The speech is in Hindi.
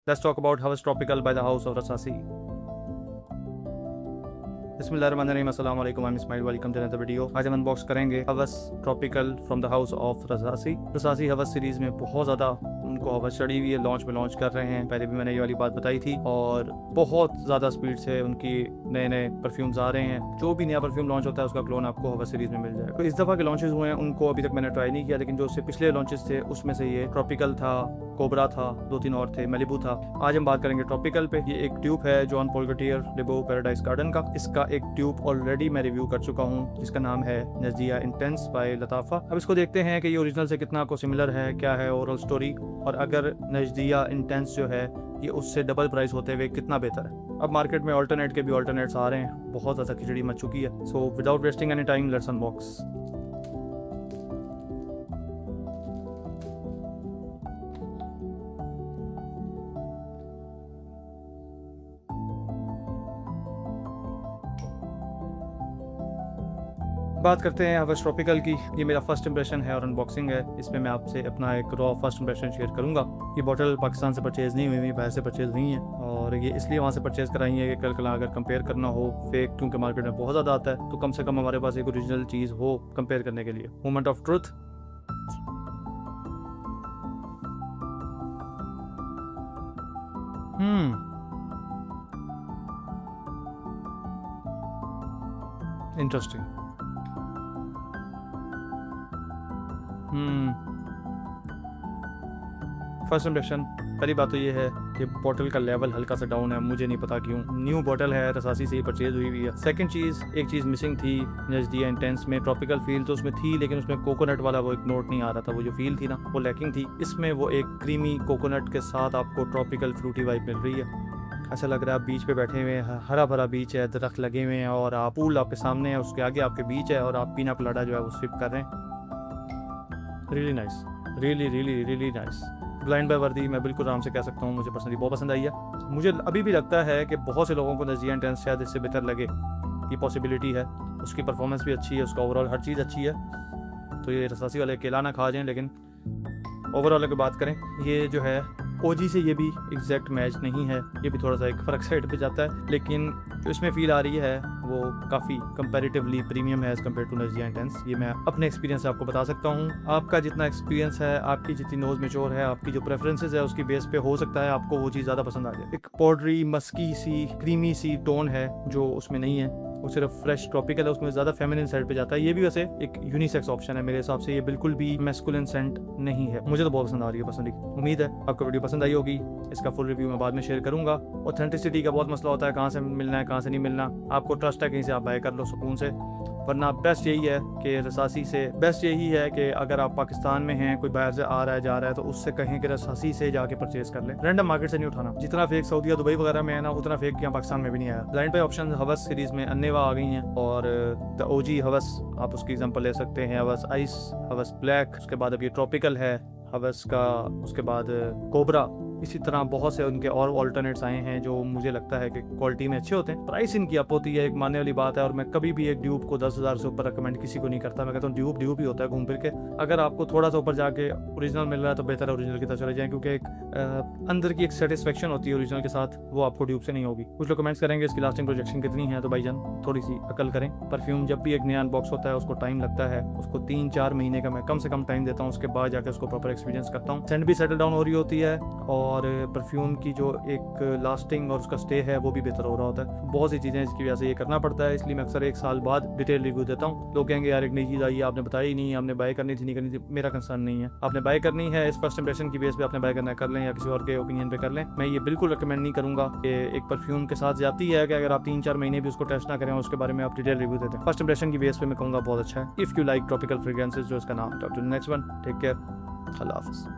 Let's talk about Havas Tropical by the House of Rasasi. बिस्मिल्लाहिर्रहमानिर्रहीम, अस्सलाम वालेकुम, I'm Ismail, welcome to another video. आज हम अनबॉक्स करेंगे Hawas tropical from the house of Rasasi. Rasasi Hawas series में बहुत ज़्यादा उनको हवस चढ़ी हुई है, लॉन्च में लॉन्च कर रहे हैं। पहले भी मैंने ये वाली बात बताई थी और बहुत ज़्यादा स्पीड से उनकी नए नए परफ्यूम्स आ रहे हैं। जो भी नया परफ्यूम लॉन्च होता है उसका क्लोन आपको हवस सीरीज़ में मिल जाएगा। तो इस दफ़ा के लॉन्चेस हुए हैं उनको अभी तक मैंने ट्राई नहीं किया, लेकिन जो उससे पिछले लॉन्चेस थे उसमें से ये ट्रॉपिकल था, कोबरा था, 2-3 और थे, मैलिबू था। आज हम बात करेंगे ट्रॉपिकल पे। ये एक ट्यूब है जॉन पॉल गटियर लिबो पैराडाइज गार्डन का। इसका एक ट्यूब ऑलरेडी मैं रिव्यू कर चुका हूँ जिसका नाम है नजदिया इंटेंस बाय लताफा। अब इसको देखते हैं कि ये ओरिजिनल से कितना को सिमिलर है, क्या है ओवरऑल स्टोरी, और अगर नजदिया इंटेंस जो है ये उससे डबल प्राइस होते हुए कितना बेहतर है। अब मार्केट में ऑल्टरनेट के भी ऑल्टरनेट्स आ रहे हैं, बहुत ज़्यादा खिचड़ी मच चुकी है। So without wasting any time let's unbox. बात करते हैं हवस ट्रॉपिकल की। ये मेरा फर्स्ट इंप्रेशन है और अनबॉक्सिंग है। इसमें मैं आपसे अपना एक रॉ फर्स्ट इंप्रेशन शेयर करूंगा। ये बॉटल पाकिस्तान से परचेज़ नहीं हुई, बाहर से परचेज़ हुई है और ये इसलिए वहाँ से परचेज़ कराई है कि कल अगर कंपेयर करना हो फेक, क्योंकि मार्केट में बहुत ज़्यादा आता है, तो कम से कम हमारे पास एक ओरिजिनल चीज़ हो कंपेयर करने के लिए। Moment of truth. Interesting. First impression, पहली बात तो ये है कि बॉटल का लेवल हल्का सा डाउन है, मुझे नहीं पता क्यों। न्यू बॉटल है, रसासी से ही परचेज हुई हुई है। सेकंड चीज़, एक चीज़ मिसिंग थी नजदिया इंटेंस में। ट्रॉपिकल फील तो उसमें थी, लेकिन उसमें कोकोनट वाला वो एक नोट नहीं आ रहा था। वो जो फील थी ना वो लैकिंग थी। इसमें वो एक क्रीमी कोकोनट के साथ आपको ट्रॉपिकल फ्रूटी वाइब मिल रही है। ऐसा लग रहा है आप बीच पे बैठे हुए हैं, हरा भरा बीच है, दरख्त लगे हुए हैं और आप पूल आपके सामने है, उसके आगे आपके बीच है और आप पीना कोलाडा जो है वो स्विप कर रहे हैं। Really nice, really nice. ब्लाइंड बाय वर्दी मैं बिल्कुल आराम से कह सकता हूँ, मुझे पर्सनली बहुत पसंद आई है। मुझे अभी भी लगता है कि बहुत से लोगों को नजदिया इंटेंस शायद इससे बेहतर लगे, ये पॉसिबिलिटी है। उसकी परफॉर्मेंस भी अच्छी है, उसका ओवरऑल हर चीज़ अच्छी है। तो ये रसासी वाले अकेला ना खा जाएं, लेकिन ओवरऑल अगर बात करें, ये जो है ओजी से ये भी एग्जैक्ट मैच नहीं है, ये भी थोड़ा सा एक फ़र्क साइड पे जाता है, लेकिन जो इसमें फील आ रही है वो काफ़ी कंपैरेटिवली प्रीमियम है एज़ कम्पेयर टू नजदिया इंटेंस। ये मैं अपने एक्सपीरियंस से आपको बता सकता हूँ। आपका जितना एक्सपीरियंस है, आपकी जितनी नोज़ मेच्योर है, आपकी जो प्रेफरेंसेस है, उसकी बेस पे हो सकता है आपको वो चीज़ ज़्यादा पसंद आ जाए। एक पाउडरी मस्की सी क्रीमी सी टोन है जो उसमें नहीं है, वो सिर्फ फ्रेश ट्रॉपिकल है, उसमें ज़्यादा फेमिनिन साइड पे जाता है। ये भी वैसे एक यूनिसेक्स ऑप्शन है मेरे हिसाब से, ये बिल्कुल भी मैस्कुलिन सेंट नहीं है। मुझे तो बहुत पसंद आ रही है पर्सनली। उम्मीद है आपको वीडियो पसंद आई होगी। इसका फुल रिव्यू मैं बाद में शेयर करूंगा। ऑथेंटिसिटी का बहुत मसला होता है, कहाँ से मिलना है कहाँ से नहीं मिलना। आपको ट्रस्ट है कहीं से आप बाय कर लो सुकून से, वरना बेस्ट यही है कि रसासी से बेस्ट यही है कि अगर आप पाकिस्तान में हैं, कोई बाहर से आ रहा है जा रहा है, तो उससे कहें कि रसासी से जाके परचेज कर लें। रैंडम मार्केट से नहीं उठाना। जितना फेक सऊदी दुबई वगैरह में है ना, उतना फेक यहाँ पाकिस्तान में भी नहीं आया। ब्लाइंड बाय ऑप्शन हवस सीरीज में अन्नेवा आ गई हैं और द ओजी हवस आप उसकी एग्जांपल ले सकते हैं। हवस आइस, हवस ब्लैक, उसके बाद अब ये ट्रॉपिकल है हवस का, उसके बाद कोबरा। इसी तरह बहुत से उनके और ऑल्टरनेट्स आए हैं जो मुझे लगता है कि क्वालिटी में अच्छे होते हैं। प्राइस इनकी अप होती है, एक मानने वाली बात है, और मैं कभी भी एक ड्यूब को 10,000 से ऊपर रिकमेंड किसी को नहीं करता। मैं कहता हूँ ड्यूब ही होता है घूम फिर के। अगर आपको थोड़ा सा ऊपर जाके ओरिजिनल मिल रहा है तो बेहतर है ओरिजिनल की तरफ चले जाएं, क्योंकि एक अंदर की एक सेटिस्फेक्शन होती है ओरिजिनल के साथ, वो आपको ड्यूब से नहीं होगी। कुछ लोग कमेंट्स करेंगे इसकी लास्टिंग प्रोजेक्शन कितनी है, तो भाईजान थोड़ी सी अकल करें। परफ्यूम जब भी एक नया अनबॉक्स होता है उसको टाइम लगता है, उसको 3-4 महीने का मैं कम से कम टाइम देता हूँ, उसके बाद जाकर उसको प्रॉपर एक्सपीरियंस करता हूँ। सेंट भी सेटल डाउन हो रही होती है और परफ्यूम की जो एक लास्टिंग और उसका स्टे है वो भी बेहतर हो रहा होता है। बहुत सी चीज़ें इसकी वजह से ये करना पड़ता है, इसलिए मैं अक्सर 1 साल बाद डिटेल रिव्यू देता हूँ। लोग कहेंगे यार एक नई चीज़ आई है आपने बताई नहीं, आपने बाय करनी थी नहीं करनी थी। मेरा कंसर्न नहीं है, आपने बाय करनी है इस फर्स्ट इंप्रेशन की बेस पे आपने बाय करना कर लें या किसी और के ओपिनियन पे कर लें। मैं ये बिल्कुल रिकमेंड नहीं करूँगा कि एक परफ्यूम के साथ जाती है कि अगर आप 3-4 महीने भी उसको टेस्ट ना करें उसके बारे में आप डिटेल रिव्यू देते हैं। फर्स्ट इंप्रेशन की बेस पे मैं कहूँगा बहुत अच्छा है। If you like tropical fragrances जो इसका नाम है। नेक्स्ट वन, टेक केयर, अल्लाह हाफ़िज़।